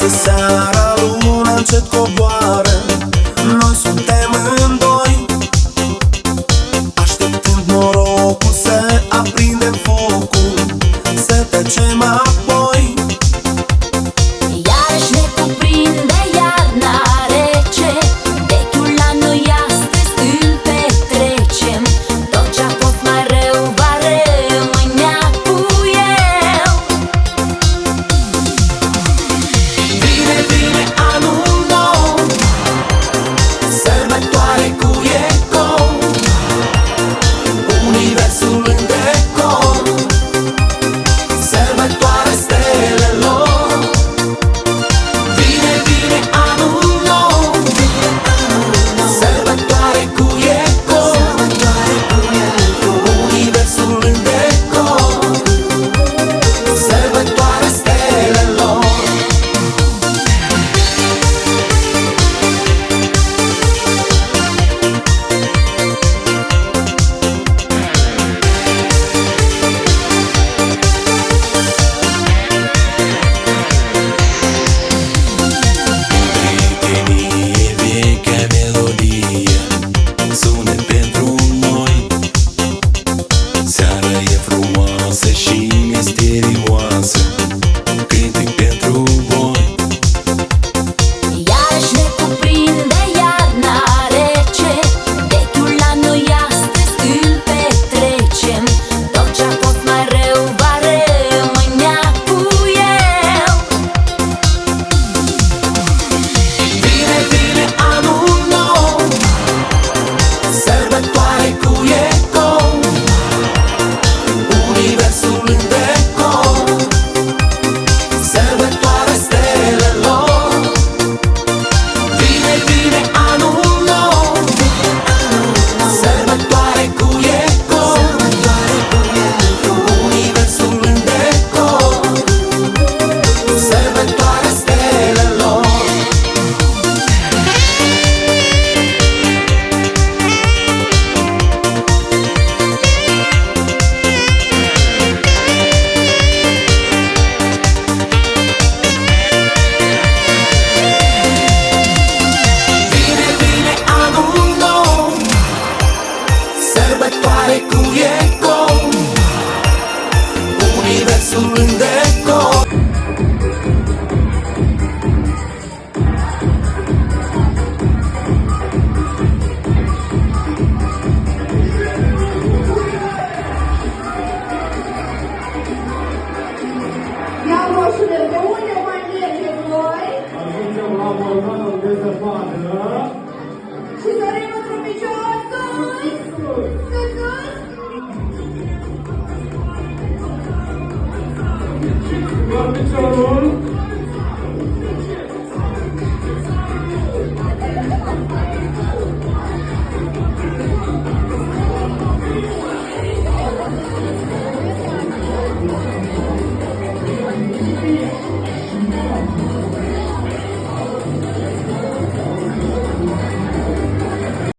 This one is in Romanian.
Seara luna încet coboară, noi suntem în doi, așteptând norocul să aprindem focul, să tăcem apoi. Iarăși ne cuprinde iarna rece, vechiul an noi astăzi îl petrecem. Tot ce-a fost mai rău va rămâne cu el. Vine, vine anul nou, sărbătoare cu ecou, universul în decor, sărbătoare stelelor. Vine, vine anul nou, sărbătoare cu ecou, universul în decor, sărbătoare stelelor. Prietenie, vechea melodie sună pentru noi. Seara e frumoasă și misterioasă, cântec pentru voi. Iarăși ne cuprinde iarna rece, vechiul an noi astăzi îl petrecem. Tot ce-a fost mai rău va rămâne cu el. Vine, vine anul nou, sărbătoare cu ecou, universul în decor, sărbătoare stelelor. Vine, vine anul nou, sărbătoare cu ecou, universul în decor, sărbătoare stelelor. Vine, vine anul nou, sărbătoare cu ecou, universul în decor. Ia moșule, de unde mai merge voi? Ajungem la Mormanul de zăpadă. Și dorim într-un picior sus! Sus! Doar piciorul.